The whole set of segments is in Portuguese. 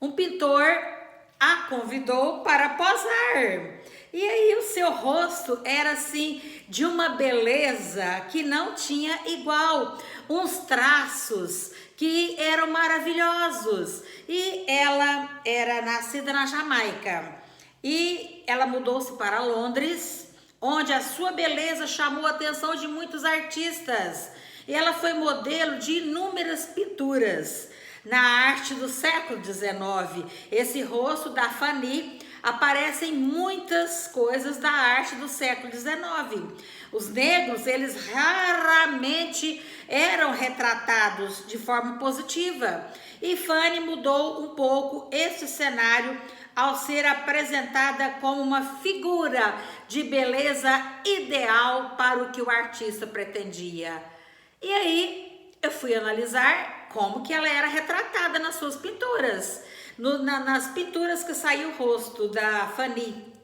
Um pintor a convidou para posar. E aí o seu rosto era assim de uma beleza que não tinha igual, uns traços que eram maravilhosos. E ela era nascida na Jamaica. E ela mudou-se para Londres, onde a sua beleza chamou a atenção de muitos artistas. E ela foi modelo de inúmeras pinturas. Na arte do século XIX, esse rosto da Fanny aparece em muitas coisas da arte do século XIX. Os negros, eles raramente eram retratados de forma positiva. E Fanny mudou um pouco esse cenário ao ser apresentada como uma figura de beleza ideal para o que o artista pretendia. E aí eu fui analisar como que ela era retratada nas suas pinturas, nas pinturas que saiu o rosto da Fanny.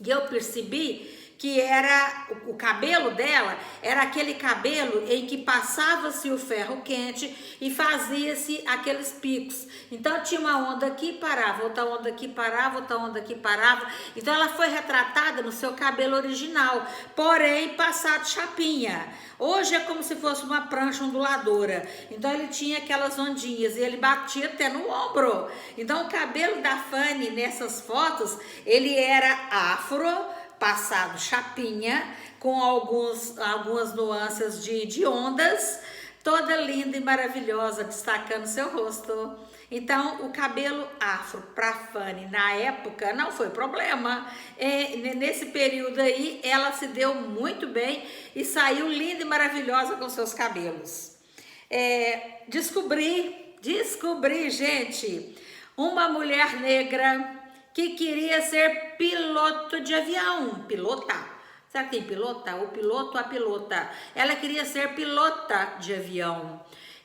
E eu percebi que era o cabelo dela, era aquele cabelo em que passava-se o ferro quente e fazia-se aqueles picos. Então tinha uma onda aqui, parava, outra onda aqui, parava, outra onda aqui, parava. Então ela foi retratada no seu cabelo original, porém passado chapinha. Hoje é como se fosse uma prancha onduladora. Então ele tinha aquelas ondinhas e ele batia até no ombro. Então o cabelo da Fanny nessas fotos, ele era afro, passado chapinha, com algumas nuances de ondas, toda linda e maravilhosa, destacando seu rosto. Então, o cabelo afro para Fanny na época não foi problema. Nesse período aí, ela se deu muito bem e saiu linda e maravilhosa com seus cabelos. Descobri, gente, uma mulher negra que queria ser piloto de avião. Pilota? Será que tem pilota? O piloto, a pilota. Ela queria ser pilota de avião.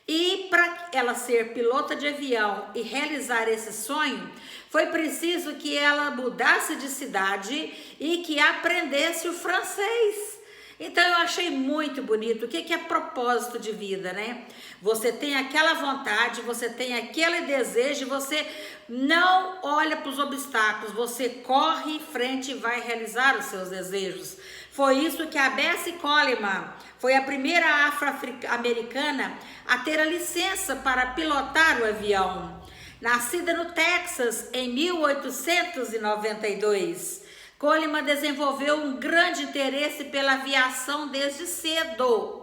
E para ela ser pilota de avião e realizar esse sonho, foi preciso que ela mudasse de cidade e que aprendesse o francês. Então eu achei muito bonito. O que é propósito de vida, né? Você tem aquela vontade, você tem aquele desejo, você não olha para os obstáculos, você corre em frente e vai realizar os seus desejos. Foi isso que a Bessie Coleman foi a primeira afro-americana a ter a licença para pilotar o avião. Nascida no Texas em 1892, Coleman desenvolveu um grande interesse pela aviação desde cedo.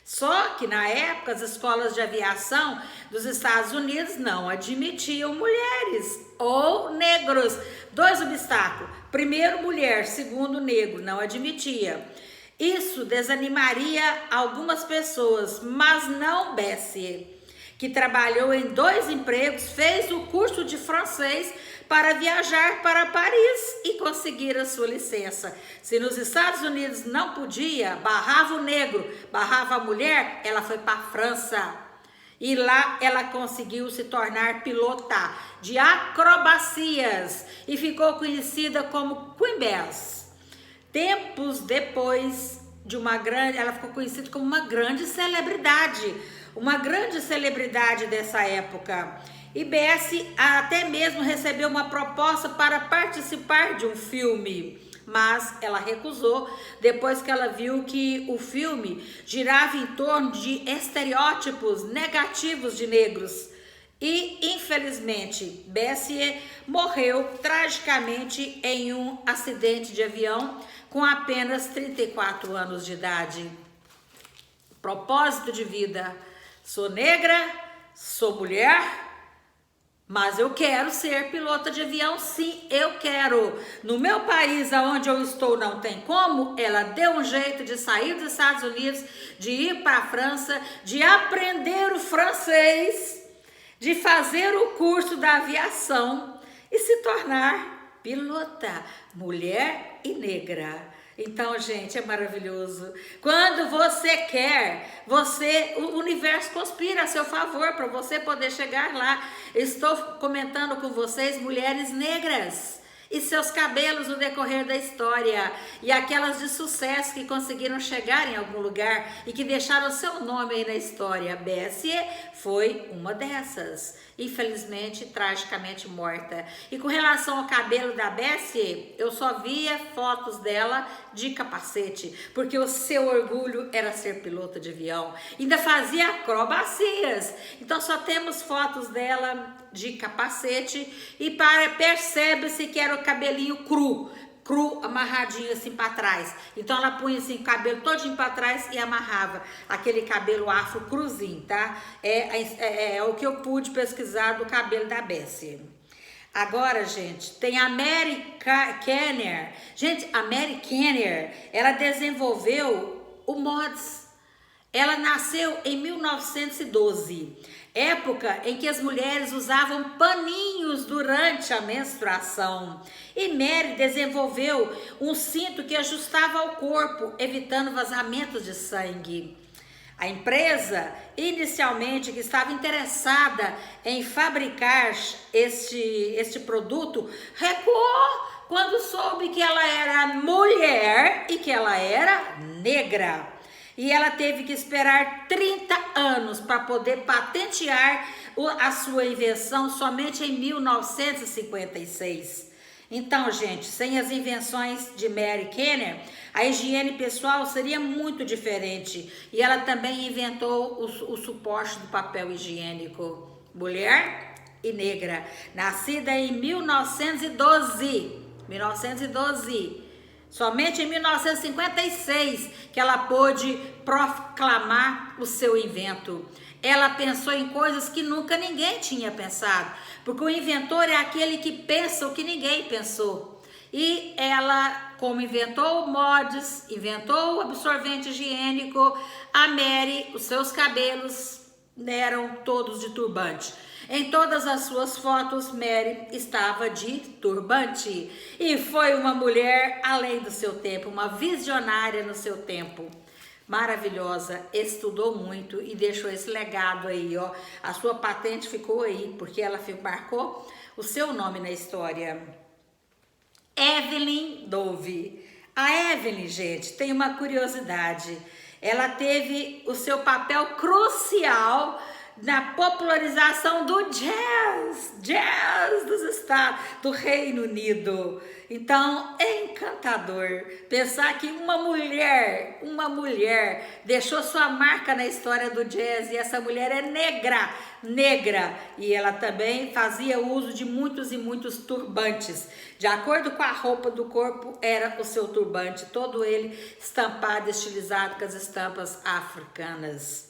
Só que na época as escolas de aviação dos Estados Unidos não admitiam mulheres ou negros. Dois obstáculos. Primeiro, mulher. Segundo, negro. Não admitia. Isso desanimaria algumas pessoas, mas não Bessie, que trabalhou em 2 empregos, fez o curso de francês para viajar para Paris e conseguir a sua licença. Se nos Estados Unidos não podia, barrava o negro, barrava a mulher, ela foi para a França. E lá ela conseguiu se tornar pilota de acrobacias e ficou conhecida como Queen Bess. Tempos depois ela ficou conhecida como uma grande celebridade dessa época. E Bessie até mesmo recebeu uma proposta para participar de um filme, mas ela recusou depois que ela viu que o filme girava em torno de estereótipos negativos de negros. E, infelizmente, Bessie morreu tragicamente em um acidente de avião com apenas 34 anos de idade. Propósito de vida: sou negra, sou mulher, mas eu quero ser pilota de avião, sim, eu quero. No meu país, onde eu estou, não tem como. Ela deu um jeito de sair dos Estados Unidos, de ir para a França, de aprender o francês, de fazer o curso da aviação e se tornar pilota, mulher e negra. Então, gente, é maravilhoso. Quando você quer, o universo conspira a seu favor para você poder chegar lá. Estou comentando com vocês mulheres negras. e seus cabelos no decorrer da história, e aquelas de sucesso que conseguiram chegar em algum lugar e que deixaram seu nome aí na história. Bessie foi uma dessas, infelizmente, tragicamente morta. E com relação ao cabelo da Bessie, eu só via fotos dela de capacete, porque o seu orgulho era ser pilota de avião, ainda fazia acrobacias, então só temos fotos dela de capacete e percebe-se que era o cabelinho cru, amarradinho assim para trás. Então ela punha assim o cabelo todinho para trás e amarrava aquele cabelo afro cruzinho, tá? É o que eu pude pesquisar do cabelo da Bessie. Agora, gente, tem a Mary Kenner. Gente, a Mary Kenner, ela desenvolveu o mods. Ela nasceu em 1912, época em que as mulheres usavam paninhos durante a menstruação. E Mary desenvolveu um cinto que ajustava ao corpo, evitando vazamentos de sangue. A empresa, inicialmente, que estava interessada em fabricar este produto, recuou quando soube que ela era mulher e que ela era negra. E ela teve que esperar 30 anos para poder patentear a sua invenção somente em 1956. Então, gente, sem as invenções de Mary Kenner, a higiene pessoal seria muito diferente. E ela também inventou o suporte do papel higiênico. Mulher e negra, nascida em 1912. Somente em 1956 que ela pôde proclamar o seu invento. Ela pensou em coisas que nunca ninguém tinha pensado, porque o inventor é aquele que pensa o que ninguém pensou. E ela, como inventou mods, inventou o absorvente higiênico, a Mary, os seus cabelos eram todos de turbante. Em todas as suas fotos, Mary estava de turbante. E foi uma mulher além do seu tempo, uma visionária no seu tempo. Maravilhosa, estudou muito e deixou esse legado aí, ó. A sua patente ficou aí, porque ela marcou o seu nome na história. Evelyn Dove. A Evelyn, gente, tem uma curiosidade. Ela teve o seu papel crucial na popularização do jazz dos Estados, do Reino Unido. Então, é encantador pensar que uma mulher deixou sua marca na história do jazz, e essa mulher é negra, e ela também fazia uso de muitos e muitos turbantes. De acordo com a roupa do corpo, era o seu turbante, todo ele estampado, estilizado com as estampas africanas.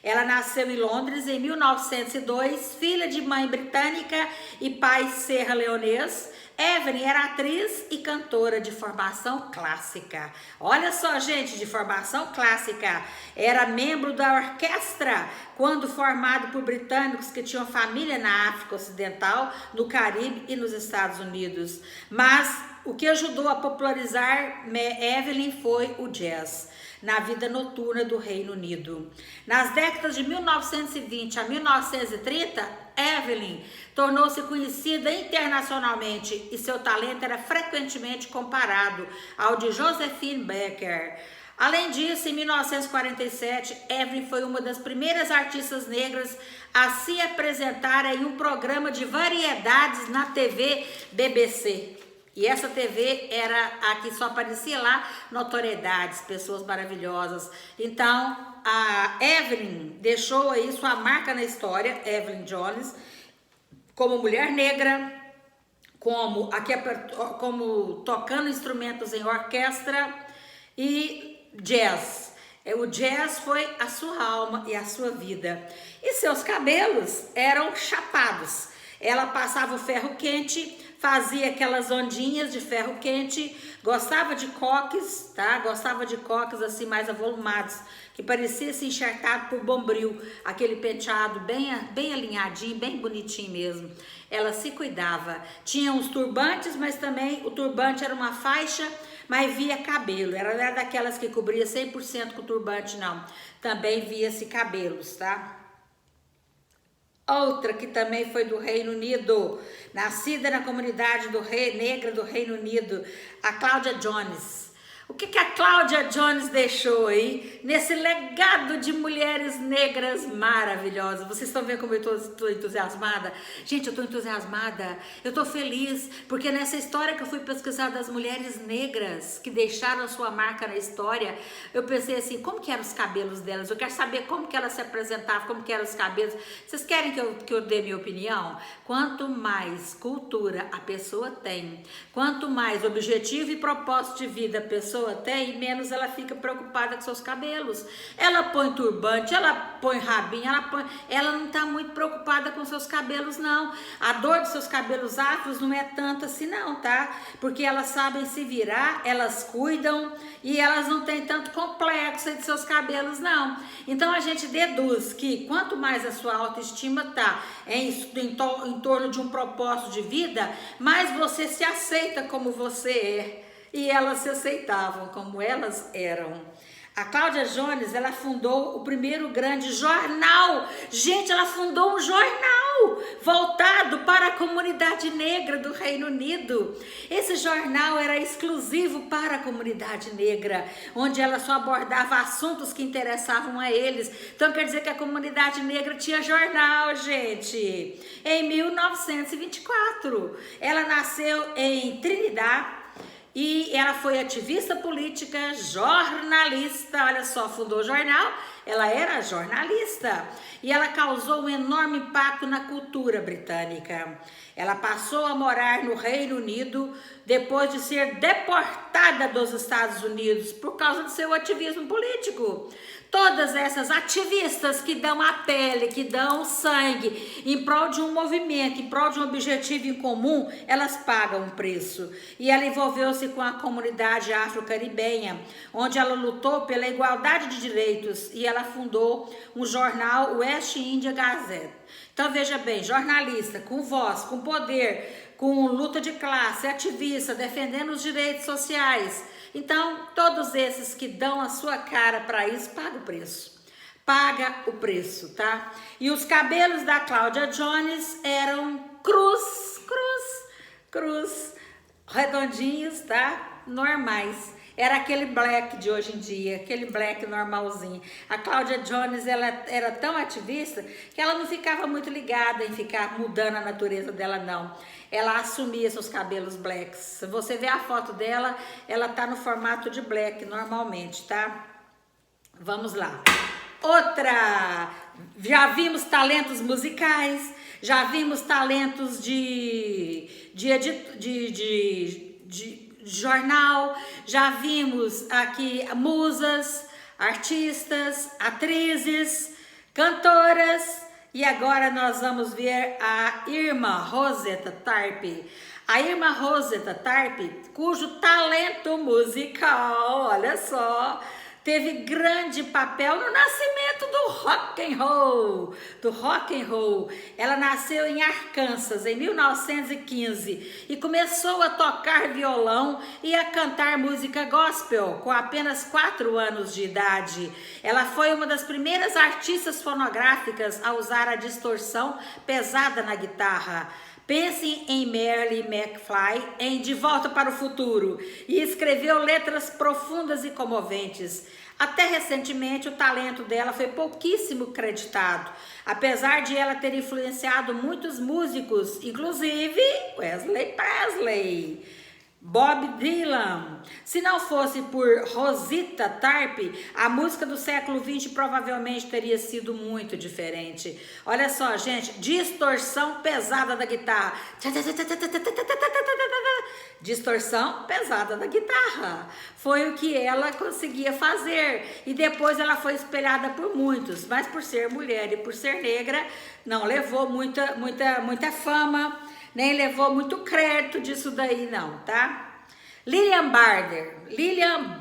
Ela nasceu em Londres em 1902, filha de mãe britânica e pai serra-leonês. Evelyn era atriz e cantora de formação clássica. Olha só, gente, de formação clássica. Era membro da orquestra quando formado por britânicos que tinham família na África Ocidental, no Caribe e nos Estados Unidos. Mas o que ajudou a popularizar Evelyn foi o jazz na vida noturna do Reino Unido. Nas décadas de 1920 a 1930, Evelyn tornou-se conhecida internacionalmente e seu talento era frequentemente comparado ao de Josephine Baker. Além disso, em 1947, Evelyn foi uma das primeiras artistas negras a se apresentar em um programa de variedades na TV BBC. E essa TV era a que só aparecia lá, notoriedades, pessoas maravilhosas. Então, a Evelyn deixou aí sua marca na história, Evelyn Jones, como mulher negra, como tocando instrumentos em orquestra e jazz. O jazz foi a sua alma e a sua vida. E seus cabelos eram chapados. Ela passava o ferro quente, fazia aquelas ondinhas de ferro quente, gostava de coques, tá? Gostava de coques assim mais avolumados, que parecia se enxertado por bombril, aquele penteado bem alinhadinho, bem bonitinho mesmo. Ela se cuidava. Tinha uns turbantes, mas também o turbante era uma faixa, mas via cabelo. Ela não era daquelas que cobria 100% com o turbante, não. Também via-se cabelos, tá? Outra que também foi do Reino Unido, nascida na comunidade negra do Reino Unido, a Cláudia Jones. O que a Cláudia Jones deixou aí nesse legado de mulheres negras maravilhosas? Vocês estão vendo como eu estou entusiasmada? Gente, eu estou entusiasmada, eu estou feliz, porque nessa história que eu fui pesquisar das mulheres negras que deixaram a sua marca na história, eu pensei assim, como que eram os cabelos delas? Eu quero saber como que elas se apresentavam, como que eram os cabelos. Vocês querem que eu dê minha opinião? Quanto mais cultura a pessoa tem, quanto mais objetivo e propósito de vida a pessoa tem, menos ela fica preocupada com seus cabelos. Ela põe turbante, ela põe rabinho, ela não tá muito preocupada com seus cabelos, não. A dor dos seus cabelos afros não é tanto assim, não, tá? Porque elas sabem se virar, elas cuidam e elas não têm tanto complexo de seus cabelos, não. Então a gente deduz que quanto mais a sua autoestima tá em torno de um propósito de vida, mais você se aceita como você é. E elas se aceitavam como elas eram. A Cláudia Jones, ela fundou o primeiro grande jornal. Gente, ela fundou um jornal voltado para a comunidade negra do Reino Unido. Esse jornal era exclusivo para a comunidade negra, onde ela só abordava assuntos que interessavam a eles. Então quer dizer que a comunidade negra tinha jornal, gente. Em 1924, ela nasceu em Trinidad. E ela foi ativista política, jornalista, olha só, fundou o jornal, ela era jornalista e ela causou um enorme impacto na cultura britânica. Ela passou a morar no Reino Unido depois de ser deportada dos Estados Unidos por causa do seu ativismo político. Todas essas ativistas que dão a pele, que dão sangue em prol de um movimento, em prol de um objetivo em comum, elas pagam um preço. E ela envolveu-se com a comunidade afro-caribenha, onde ela lutou pela igualdade de direitos e ela fundou um jornal, West India Gazette. Então veja bem, jornalista com voz, com poder, com luta de classe, ativista, defendendo os direitos sociais. Então, todos esses que dão a sua cara para isso, paga o preço. Paga o preço, tá? E os cabelos da Cláudia Jones eram cruz, redondinhos, tá? Normais. Era aquele black de hoje em dia, aquele black normalzinho. A Cláudia Jones, ela era tão ativista que ela não ficava muito ligada em ficar mudando a natureza dela, não. Ela assumia seus cabelos blacks. Se você ver a foto dela, ela tá no formato de black normalmente, tá? Vamos lá. Outra, já vimos talentos musicais, já vimos talentos de jornal, já vimos aqui musas, artistas, atrizes, cantoras, e agora nós vamos ver a Irma Rosetta Tharpe. A Irma Rosetta Tharpe, cujo talento musical, olha só, teve grande papel no nascimento do rock and roll. Ela nasceu em Arkansas em 1915 e começou a tocar violão e a cantar música gospel com apenas 4 anos de idade. Ela foi uma das primeiras artistas fonográficas a usar a distorção pesada na guitarra. Pense em Marley McFly em De Volta para o Futuro e escreveu letras profundas e comoventes. Até recentemente o talento dela foi pouquíssimo creditado, apesar de ela ter influenciado muitos músicos, inclusive Wesley Presley, Bob Dylan. Se não fosse por Rosetta Tharpe, a música do século XX provavelmente teria sido muito diferente. Olha só, gente, distorção pesada da guitarra. Distorção pesada da guitarra. Foi o que ela conseguia fazer. E depois ela foi espelhada por muitos, mas por ser mulher e por ser negra, não levou muita fama, nem levou muito crédito disso daí não, tá? Lillian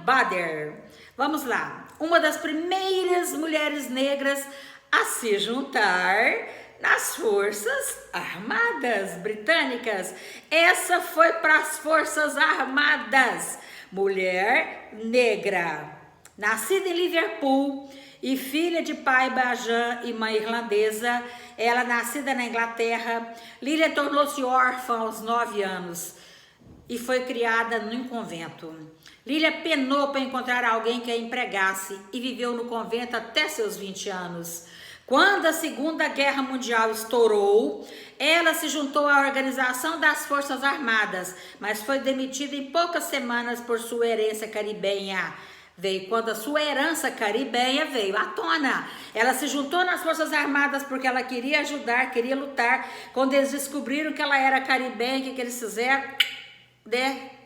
Bader, vamos lá, uma das primeiras mulheres negras a se juntar nas Forças Armadas Britânicas. Essa foi para as Forças Armadas, mulher negra, nascida em Liverpool e filha de pai Bajan e mãe irlandesa. Ela, nascida na Inglaterra, Lília tornou-se órfã aos 9 anos e foi criada num convento. Lília penou para encontrar alguém que a empregasse e viveu no convento até seus 20 anos. Quando a Segunda Guerra Mundial estourou, ela se juntou à Organização das Forças Armadas, mas foi demitida em poucas semanas por sua herança caribenha. Quando a sua herança caribenha veio à tona. Ela se juntou nas Forças Armadas porque ela queria ajudar, queria lutar. Quando eles descobriram que ela era caribenha, o que eles fizeram?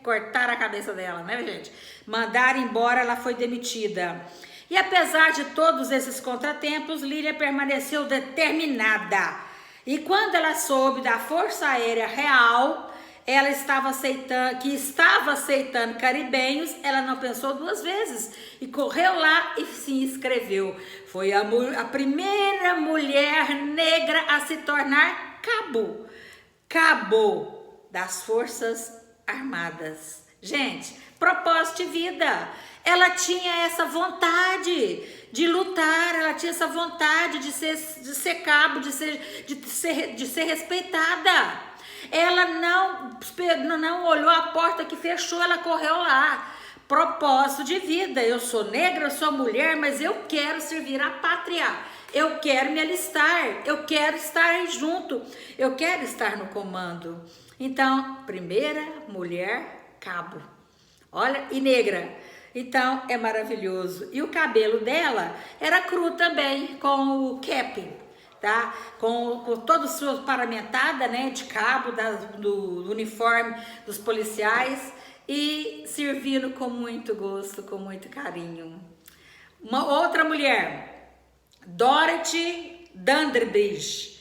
Cortaram a cabeça dela, né, gente? Mandaram embora, ela foi demitida. E apesar de todos esses contratempos, Lília permaneceu determinada. E quando ela soube da Força Aérea Real, ela estava aceitando caribenhos, ela não pensou 2 vezes e correu lá e se inscreveu. Foi a primeira mulher negra a se tornar cabo das Forças Armadas. Gente, propósito de vida. Ela tinha essa vontade de lutar, ela tinha essa vontade de ser cabo, de ser respeitada. Ela não olhou a porta que fechou, ela correu lá. Propósito de vida. Eu sou negra, eu sou mulher, mas eu quero servir a pátria. Eu quero me alistar, eu quero estar junto, eu quero estar no comando. Então, primeira mulher cabo. Olha, e negra. Então, é maravilhoso. E o cabelo dela era cru também, com o cap, tá? Com toda a sua paramentada, né, de cabo do uniforme dos policiais e servindo com muito gosto, com muito carinho. Uma outra mulher, Dorothy Dandridge.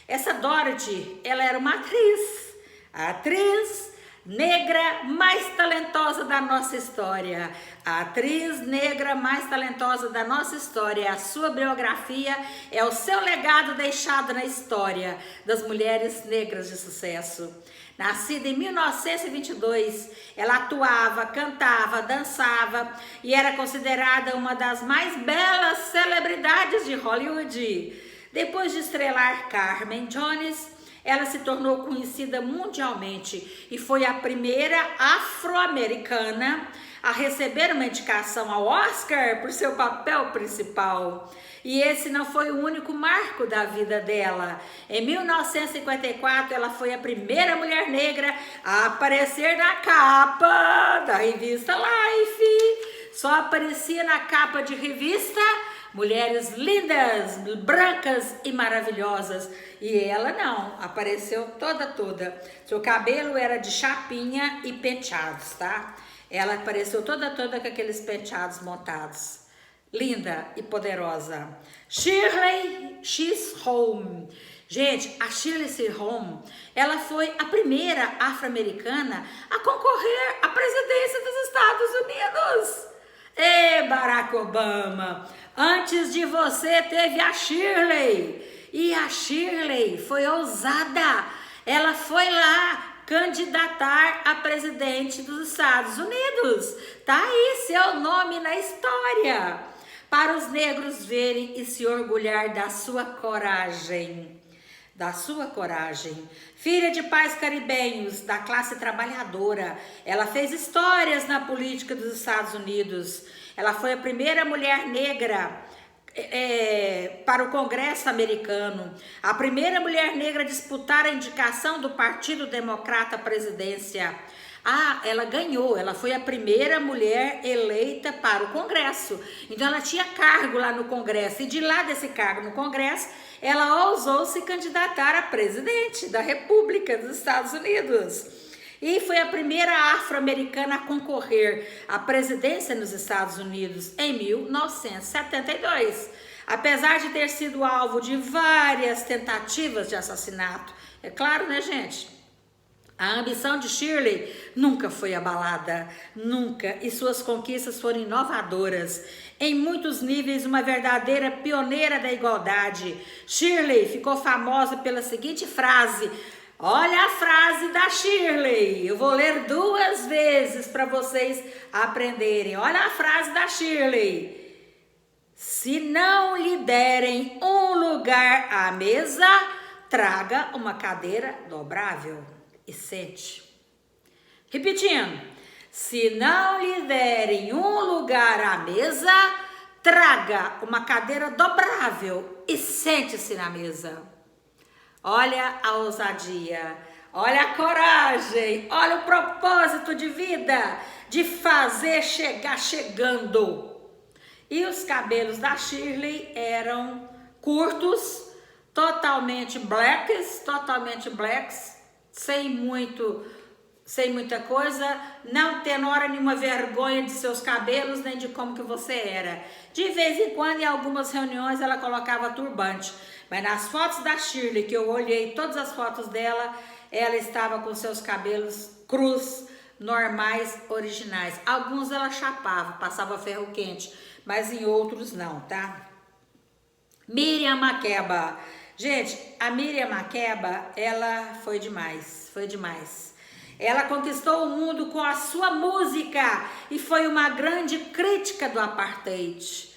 Essa Dorothy, ela era uma atriz. A atriz negra mais talentosa da nossa história. A atriz negra mais talentosa da nossa história. A sua biografia é o seu legado deixado na história das mulheres negras de sucesso. Nascida em 1922, ela atuava, cantava, dançava e era considerada uma das mais belas celebridades de Hollywood. Depois de estrelar Carmen Jones, ela se tornou conhecida mundialmente e foi a primeira afro-americana a receber uma indicação ao Oscar por seu papel principal. E esse não foi o único marco da vida dela. Em 1954, ela foi a primeira mulher negra a aparecer na capa da revista Life. Só aparecia na capa de revista mulheres lindas, brancas e maravilhosas. E ela não, apareceu toda. Seu cabelo era de chapinha e penteados, tá? Ela apareceu toda com aqueles penteados montados. Linda e poderosa. Shirley Chisholm. Gente, a Shirley Chisholm, ela foi a primeira afro-americana a concorrer à presidência dos Estados Unidos. Barack Obama, antes de você teve a Shirley. E a Shirley foi ousada. Ela foi lá candidatar a presidente dos Estados Unidos. Tá aí seu nome na história. Para os negros verem e se orgulhar da sua coragem. Filha de pais caribenhos, da classe trabalhadora, ela fez histórias na política dos Estados Unidos. Ela foi a primeira mulher negra para o Congresso americano, a primeira mulher negra a disputar a indicação do Partido Democrata à presidência. Ela ganhou, ela foi a primeira mulher eleita para o Congresso. Então ela tinha cargo lá no Congresso, e de lá desse cargo no Congresso, ela ousou se candidatar a presidente da República dos Estados Unidos. E foi a primeira afro-americana a concorrer à presidência nos Estados Unidos em 1972. Apesar de ter sido alvo de várias tentativas de assassinato, é claro, né, gente? A ambição de Shirley nunca foi abalada, nunca, e suas conquistas foram inovadoras. Em muitos níveis, uma verdadeira pioneira da igualdade. Shirley ficou famosa pela seguinte frase. Olha a frase da Shirley, eu vou ler 2 vezes para vocês aprenderem. Olha a frase da Shirley. Se não lhe derem um lugar à mesa, traga uma cadeira dobrável e sente. Repetindo, se não lhe derem um lugar à mesa, traga uma cadeira dobrável e sente-se na mesa. Olha a ousadia, olha a coragem, olha o propósito de vida, de fazer chegar chegando. E os cabelos da Shirley eram curtos, totalmente blacks, sem muita coisa, não tendo hora nenhuma vergonha de seus cabelos, nem de como que você era. De vez em quando, em algumas reuniões, ela colocava turbante. Mas nas fotos da Shirley, que eu olhei todas as fotos dela, ela estava com seus cabelos cruz, normais, originais. Alguns ela chapava, passava ferro quente, mas em outros não, tá? Miriam Makeba. Gente, a Miriam Makeba, ela foi demais. Ela conquistou o mundo com a sua música e foi uma grande crítica do apartheid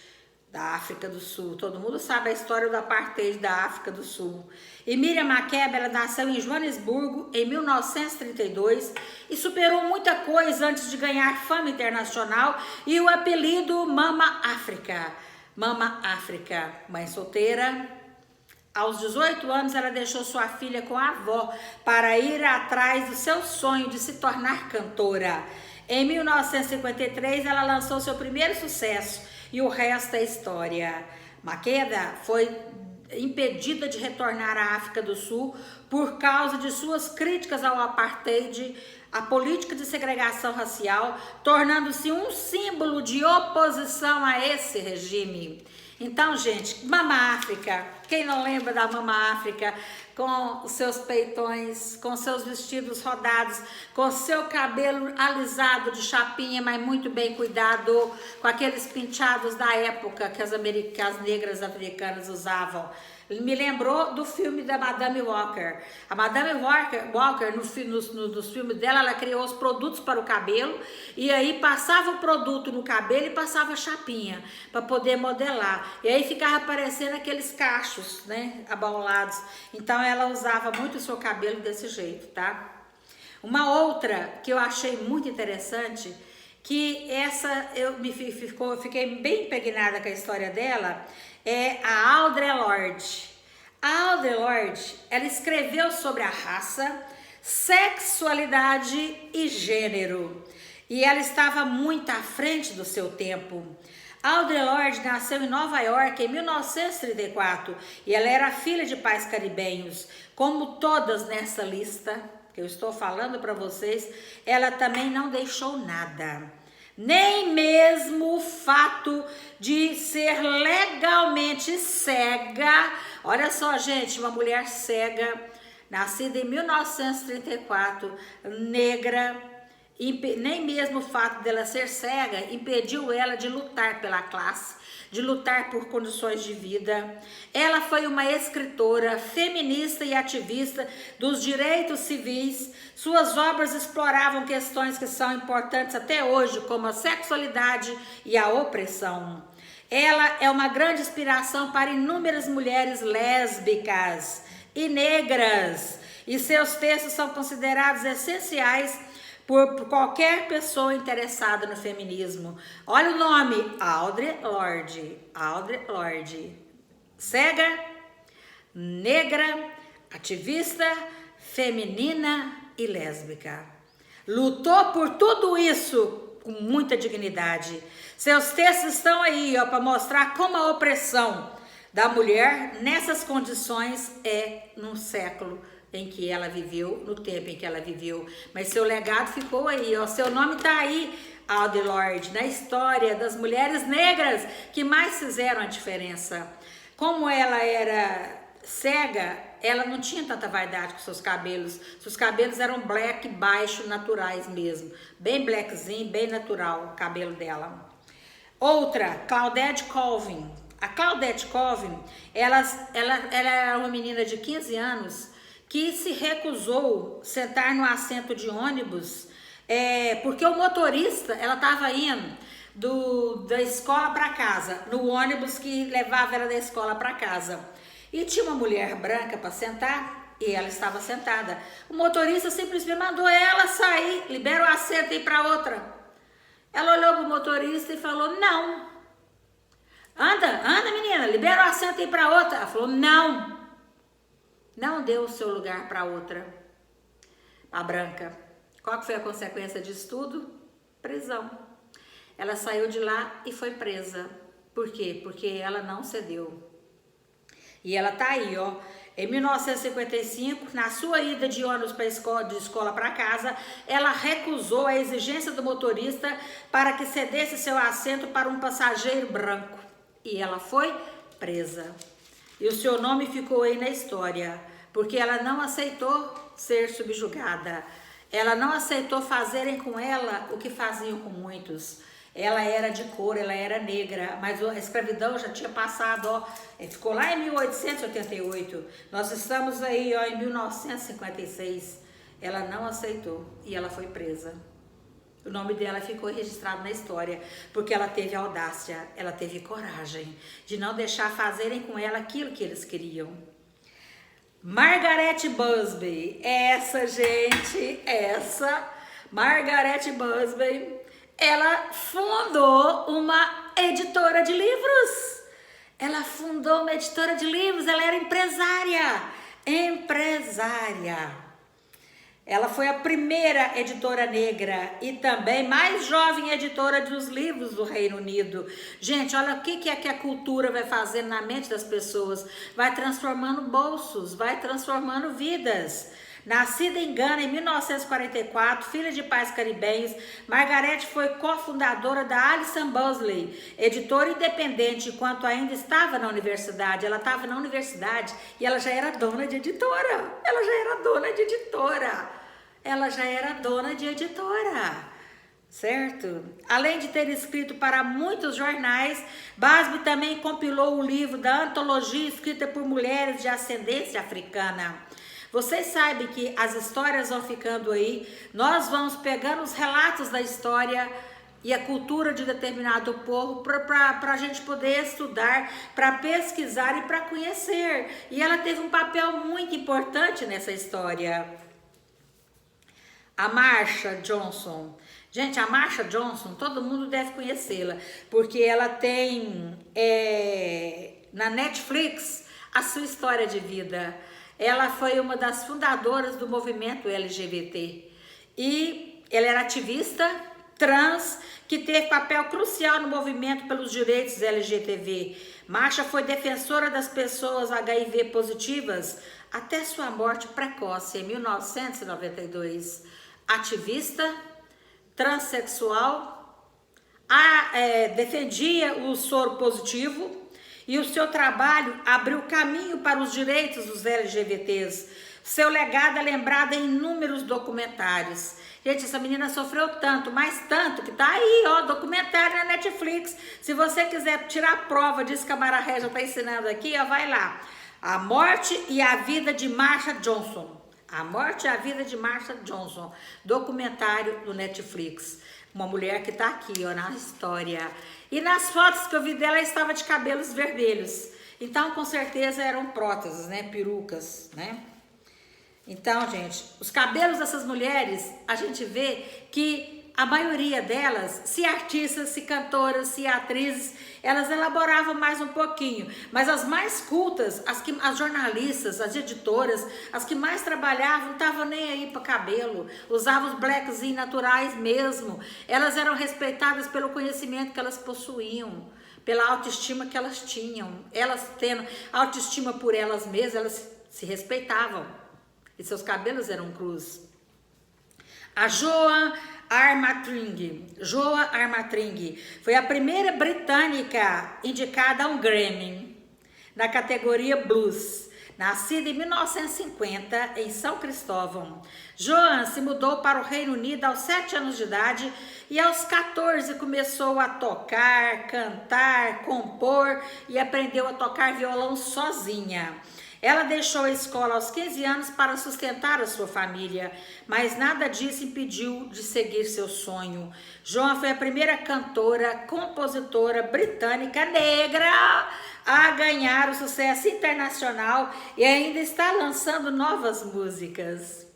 da África do Sul. Todo mundo sabe a história do apartheid da África do Sul. E Miriam Makeba, ela nasceu em Joanesburgo em 1932 e superou muita coisa antes de ganhar fama internacional e o apelido Mama África. Mama África, mãe solteira. Aos 18 anos, ela deixou sua filha com a avó para ir atrás do seu sonho de se tornar cantora. Em 1953, ela lançou seu primeiro sucesso e o resto é história. Makeba foi impedida de retornar à África do Sul por causa de suas críticas ao apartheid, a política de segregação racial, tornando-se um símbolo de oposição a esse regime. Então, gente, Mama África, quem não lembra da Mama África, com os seus peitões, com seus vestidos rodados, com seu cabelo alisado de chapinha, mas muito bem cuidado, com aqueles penteados da época que as negras americanas usavam. Me lembrou do filme da Madame Walker. A Madame Walker nos filmes dela, ela criou os produtos para o cabelo e aí passava o produto no cabelo e passava chapinha para poder modelar. E aí ficava aparecendo aqueles cachos, né, abaulados. Então ela usava muito o seu cabelo desse jeito, tá? Uma outra que eu achei muito interessante, que essa fiquei bem impregnada com a história dela, é a Audre Lorde. A Audre Lorde, ela escreveu sobre a raça, sexualidade e gênero. E ela estava muito à frente do seu tempo. Audre Lorde nasceu em Nova York em 1934 e ela era filha de pais caribenhos. Como todas nessa lista que eu estou falando para vocês, ela também não deixou nada. Nem mesmo o fato de ser legalmente cega. Olha só, gente, uma mulher cega, nascida em 1934, negra, nem mesmo o fato dela ser cega impediu ela de lutar pela classe, de lutar por condições de vida. Ela foi uma escritora, feminista e ativista dos direitos civis. Suas obras exploravam questões que são importantes até hoje, como a sexualidade e a opressão. Ela é uma grande inspiração para inúmeras mulheres lésbicas e negras, e seus textos são considerados essenciais por qualquer pessoa interessada no feminismo. Olha o nome, Audre Lorde. Audre Lorde. Cega, negra, ativista, feminina e lésbica. Lutou por tudo isso com muita dignidade. Seus textos estão aí, ó, para mostrar como a opressão da mulher nessas condições é no século em que ela viveu, no tempo em que ela viveu. Mas seu legado ficou aí, ó. Seu nome tá aí, Audre Lorde, na história das mulheres negras que mais fizeram a diferença. Como ela era cega, ela não tinha tanta vaidade com seus cabelos. Seus cabelos eram black, baixo, naturais mesmo. Bem blackzinho, bem natural o cabelo dela. Outra, Claudette Colvin. A Claudette Colvin, ela era uma menina de 15 anos que se recusou a sentar no assento de ônibus porque o motorista, ela estava indo da escola para casa, no ônibus que levava ela da escola para casa. E tinha uma mulher branca para sentar e ela estava sentada. O motorista simplesmente mandou ela sair, libera o assento e ir para outra. Ela olhou para o motorista e falou: não. Anda menina, libera o assento e ir para outra. Ela falou: não. Não deu o seu lugar para outra. A branca. Qual que foi a consequência disso tudo? Prisão. Ela saiu de lá e foi presa. Por quê? Porque ela não cedeu. E ela tá aí, ó. Em 1955, na sua ida de ônibus de escola para casa, ela recusou a exigência do motorista para que cedesse seu assento para um passageiro branco. E ela foi presa. E o seu nome ficou aí na história, porque ela não aceitou ser subjugada. Ela não aceitou fazerem com ela o que faziam com muitos. Ela era de cor, ela era negra, mas a escravidão já tinha passado, ó, ficou lá em 1888. Nós estamos aí, ó, em 1956. Ela não aceitou e ela foi presa. O nome dela ficou registrado na história, porque ela teve audácia, ela teve coragem de não deixar fazerem com ela aquilo que eles queriam. Margaret Busby, Margaret Busby, ela fundou uma editora de livros. Ela era empresária. Ela foi a primeira editora negra e também mais jovem editora dos livros do Reino Unido. Gente, olha o que é que a cultura vai fazendo na mente das pessoas. Vai transformando bolsos, vai transformando vidas. Nascida em Gana em 1944, filha de pais caribenhos, Margaret foi cofundadora da Alison Busby, editora independente, enquanto ainda estava na universidade. Ela estava na universidade e ela já era dona de editora. Certo? Além de ter escrito para muitos jornais, Busby também compilou o livro da antologia escrita por mulheres de ascendência africana. Vocês sabem que as histórias vão ficando aí, nós vamos pegando os relatos da história e a cultura de determinado povo para a gente poder estudar, para pesquisar e para conhecer. E ela teve um papel muito importante nessa história. A Marsha Johnson. Gente, a Marsha Johnson, todo mundo deve conhecê-la, porque ela tem na Netflix a sua história de vida. Ela foi uma das fundadoras do movimento LGBT e ela era ativista trans que teve papel crucial no movimento pelos direitos LGTB. Marsha foi defensora das pessoas HIV positivas até sua morte precoce em 1992. Ativista, transexual, defendia o soro positivo. E o seu trabalho abriu caminho para os direitos dos LGBTs. Seu legado é lembrado em inúmeros documentários. Gente, essa menina sofreu tanto, mas tanto, que tá aí, ó, documentário na Netflix. Se você quiser tirar a prova disso que a Mara Regia tá ensinando aqui, ó, vai lá. A Morte e a Vida de Marsha Johnson. A Morte e a Vida de Marsha Johnson. Documentário do Netflix. Uma mulher que tá aqui, ó, na história. E nas fotos que eu vi dela, ela estava de cabelos vermelhos. Então, com certeza, eram próteses, né? Perucas, né? Então, gente, os cabelos dessas mulheres, a gente vê que a maioria delas, se artistas, se cantoras, se atrizes, elas elaboravam mais um pouquinho. Mas as mais cultas, as jornalistas, as editoras, as que mais trabalhavam, não estavam nem aí para cabelo. Usavam os blackzinhos naturais mesmo. Elas eram respeitadas pelo conhecimento que elas possuíam, pela autoestima que elas tinham. Elas tendo autoestima por elas mesmas, elas se respeitavam. E seus cabelos eram cruz. A Joan Armatring foi a primeira britânica indicada a um Grammy na categoria Blues. Nascida em 1950 em São Cristóvão, Joan se mudou para o Reino Unido aos 7 anos de idade e aos 14 começou a tocar, cantar, compor e aprendeu a tocar violão sozinha. Ela deixou a escola aos 15 anos para sustentar a sua família, mas nada disso impediu de seguir seu sonho. Joan foi a primeira cantora, compositora britânica negra a ganhar o sucesso internacional e ainda está lançando novas músicas.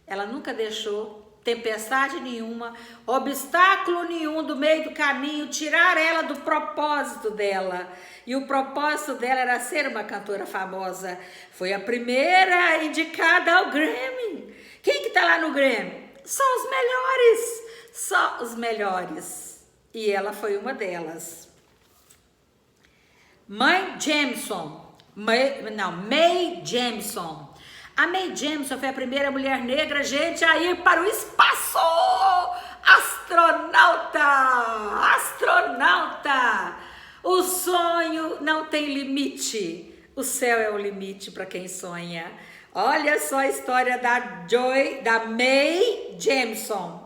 Ela nunca deixou tempestade nenhuma, obstáculo nenhum do meio do caminho tirar ela do propósito dela. E o propósito dela era ser uma cantora famosa. Foi a primeira indicada ao Grammy. Quem que tá lá no Grammy? Só os melhores. Só os melhores. E ela foi uma delas. Mae Jemison. Mae Jemison. A Mae Jemison foi a primeira mulher negra, gente, a ir para o espaço! Astronauta! Astronauta! O sonho não tem limite. O céu é o limite para quem sonha. Olha só a história da Mae Jemison.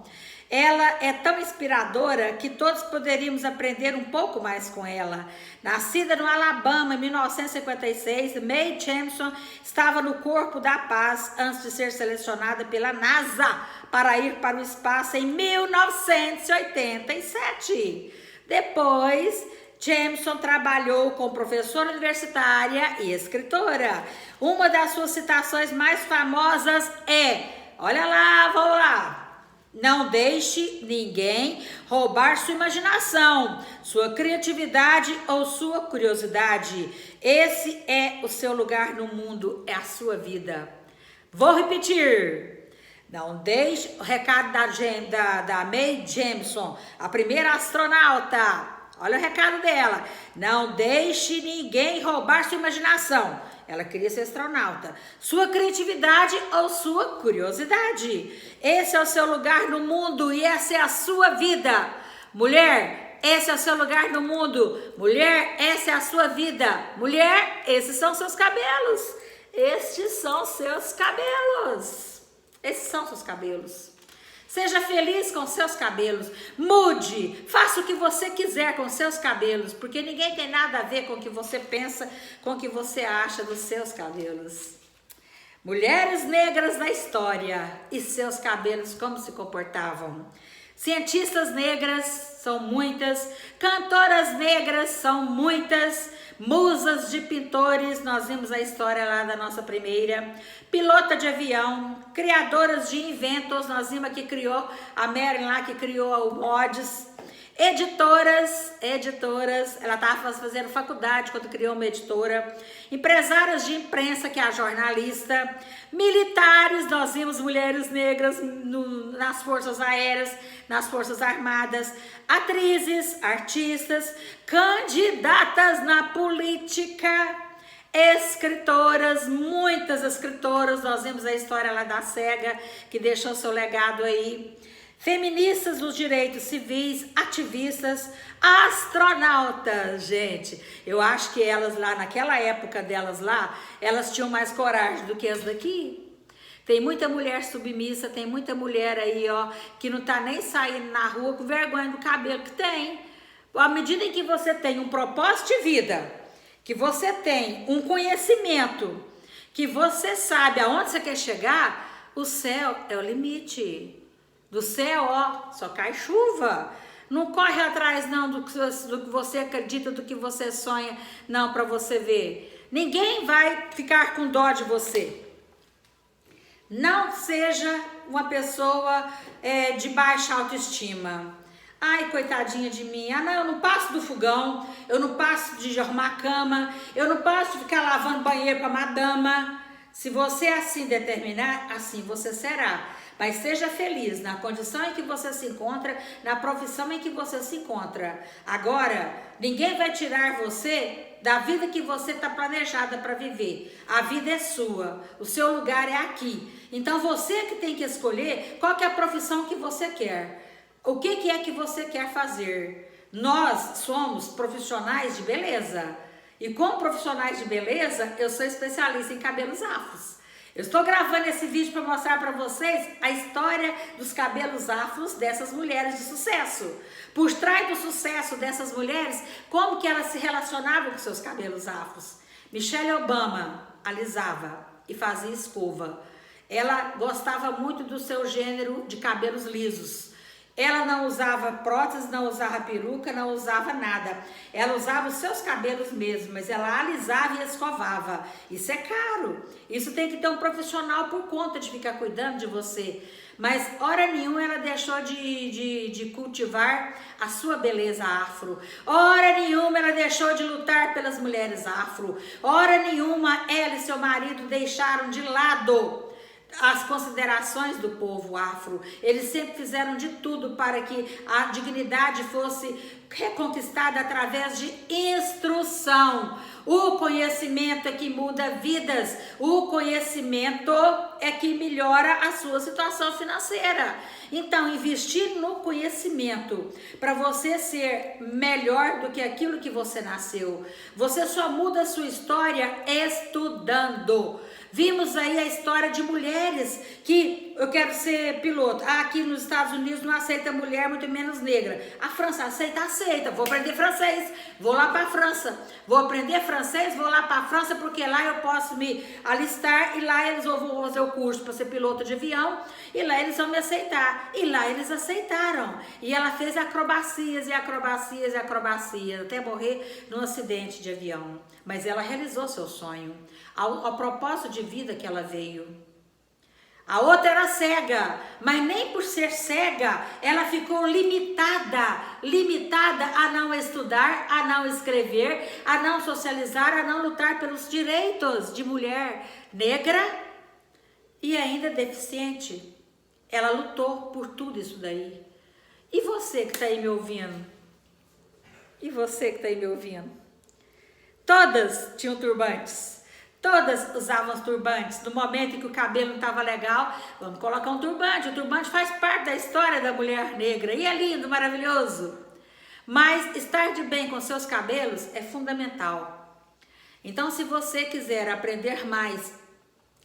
Ela é tão inspiradora que todos poderíamos aprender um pouco mais com ela. Nascida no Alabama em 1956, Mae Jemison estava no Corpo da Paz antes de ser selecionada pela NASA para ir para o espaço em 1987. Depois, Jemison trabalhou como professora universitária e escritora. Uma das suas citações mais famosas é, olha lá, vamos lá. Não deixe ninguém roubar sua imaginação, sua criatividade ou sua curiosidade. Esse é o seu lugar no mundo, é a sua vida. Vou repetir. Não deixe o recado da Mae Jemison, a primeira astronauta. Olha o recado dela. Não deixe ninguém roubar sua imaginação. Ela queria ser astronauta. Sua criatividade ou sua curiosidade. Esse é o seu lugar no mundo e essa é a sua vida. Mulher, esse é o seu lugar no mundo. Mulher, essa é a sua vida. Mulher, esses são seus cabelos. Estes são seus cabelos. Esses são seus cabelos. Seja feliz com seus cabelos, mude, faça o que você quiser com seus cabelos, porque ninguém tem nada a ver com o que você pensa, com o que você acha dos seus cabelos. Mulheres negras na história e seus cabelos como se comportavam. Cientistas negras são muitas, cantoras negras são muitas, musas de pintores, nós vimos a história lá da nossa primeira, pilota de avião, criadoras de inventos, nós vimos que criou, a Mary lá que criou o Mods, editoras, ela estava fazendo faculdade quando criou uma editora, empresárias de imprensa, que é a jornalista, militares, nós vimos mulheres negras nas forças aéreas, nas forças armadas, atrizes, artistas, candidatas na política, escritoras, muitas escritoras, nós vimos a história lá da Cega, que deixou seu legado aí, feministas dos direitos civis, ativistas, astronautas, gente, eu acho que elas lá, naquela época delas lá, elas tinham mais coragem do que as daqui. Tem muita mulher submissa, tem muita mulher aí, ó, que não tá nem saindo na rua com vergonha do cabelo que tem. À medida em que você tem um propósito de vida, que você tem um conhecimento, que você sabe aonde você quer chegar, o céu é o limite. Do céu, ó, só cai chuva. Não corre atrás não do que você acredita, do que você sonha, não, para você ver. Ninguém vai ficar com dó de você. Não seja uma pessoa de baixa autoestima. Ai, coitadinha de mim. Ah, não, eu não passo do fogão, eu não passo de arrumar a cama, eu não passo de ficar lavando banheiro para madama. Se você assim determinar, assim você será. Mas seja feliz na condição em que você se encontra, na profissão em que você se encontra. Agora, ninguém vai tirar você da vida que você está planejada para viver. A vida é sua, o seu lugar é aqui. Então você que tem que escolher qual que é a profissão que você quer. O que é que você quer fazer? Nós somos profissionais de beleza. E como profissionais de beleza, eu sou especialista em cabelos afros. Eu estou gravando esse vídeo para mostrar para vocês a história dos cabelos afros dessas mulheres de sucesso. Por trás do sucesso dessas mulheres, como que elas se relacionavam com seus cabelos afros. Michelle Obama, alisava e fazia escova. Ela gostava muito do seu gênero de cabelos lisos. Ela não usava prótese, não usava peruca, não usava nada. Ela usava os seus cabelos mesmo, mas ela alisava e escovava. Isso é caro. Isso tem que ter um profissional por conta de ficar cuidando de você. Mas hora nenhuma ela deixou de cultivar a sua beleza afro. Hora nenhuma ela deixou de lutar pelas mulheres afro. Hora nenhuma ela e seu marido deixaram de lado as considerações do povo afro. Eles sempre fizeram de tudo para que a dignidade fosse reconquistada através de instrução. O conhecimento é que muda vidas. O conhecimento é que melhora a sua situação financeira. Então, investir no conhecimento para você ser melhor do que aquilo que você nasceu. Você só muda a sua história estudando. Vimos aí a história de mulheres que eu quero ser piloto. Aqui nos Estados Unidos não aceita mulher, muito menos negra. A França aceita? Aceita. Vou aprender francês, vou lá para a França. Vou aprender francês, vou lá para a França, porque lá eu posso me alistar e lá eles vão fazer o curso para ser piloto de avião e lá eles vão me aceitar. E lá eles aceitaram. E ela fez acrobacias e acrobacias e acrobacias até morrer num acidente de avião. Mas ela realizou seu sonho, ao propósito de vida que ela veio. A outra era cega, mas nem por ser cega, ela ficou limitada a não estudar, a não escrever, a não socializar, a não lutar pelos direitos de mulher negra e ainda deficiente. Ela lutou por tudo isso daí. E você que está aí me ouvindo? E você que está aí me ouvindo? Todas tinham turbantes. Todas usavam os turbantes. No momento em que o cabelo não estava legal, vamos colocar um turbante. O turbante faz parte da história da mulher negra. E é lindo, maravilhoso. Mas estar de bem com seus cabelos é fundamental. Então, se você quiser aprender mais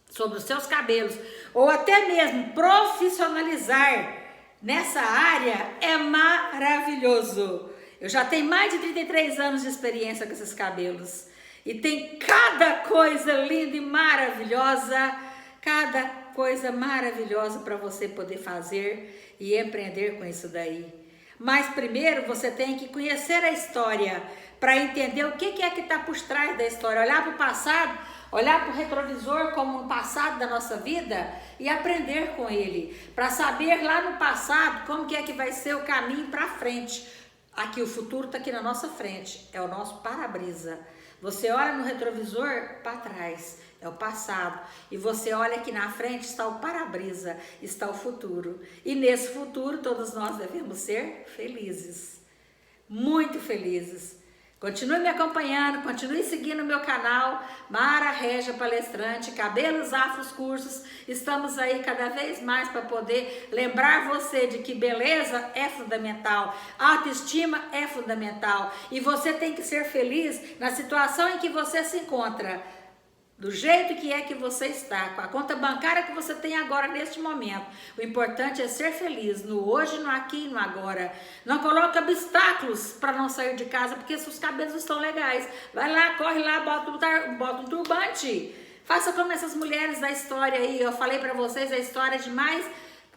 sobre os seus cabelos, ou até mesmo profissionalizar nessa área, é maravilhoso. Eu já tenho mais de 33 anos de experiência com esses cabelos. E tem cada coisa linda e maravilhosa, cada coisa maravilhosa para você poder fazer e empreender com isso daí. Mas primeiro você tem que conhecer a história para entender o que é que está por trás da história. Olhar para o passado, olhar para o retrovisor como um passado da nossa vida e aprender com ele. Para saber lá no passado como que é que vai ser o caminho para frente. Aqui o futuro está aqui na nossa frente, é o nosso para-brisa. Você olha no retrovisor para trás, é o passado. E você olha aqui na frente, está o para-brisa, está o futuro. E nesse futuro todos nós devemos ser felizes, muito felizes. Continue me acompanhando, continue seguindo o meu canal, Mara Régia Palestrante, Cabelos Afros Cursos. Estamos aí cada vez mais para poder lembrar você de que beleza é fundamental, autoestima é fundamental. E você tem que ser feliz na situação em que você se encontra. Do jeito que é que você está, com a conta bancária que você tem agora neste momento. O importante é ser feliz no hoje, no aqui e no agora. Não coloque obstáculos para não sair de casa, porque seus cabelos estão legais. Vai lá, corre lá, bota um turbante. Faça como essas mulheres da história aí. Eu falei para vocês a história de mais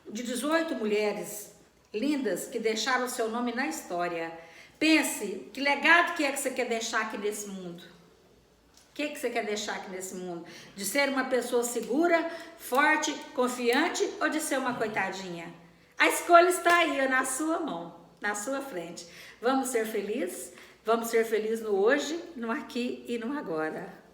de 18 mulheres lindas que deixaram o seu nome na história. Pense, que legado que é que você quer deixar aqui nesse mundo? O que você quer deixar aqui nesse mundo? De ser uma pessoa segura, forte, confiante ou de ser uma coitadinha? A escolha está aí, na sua mão, na sua frente. Vamos ser felizes? Vamos ser felizes no hoje, no aqui e no agora.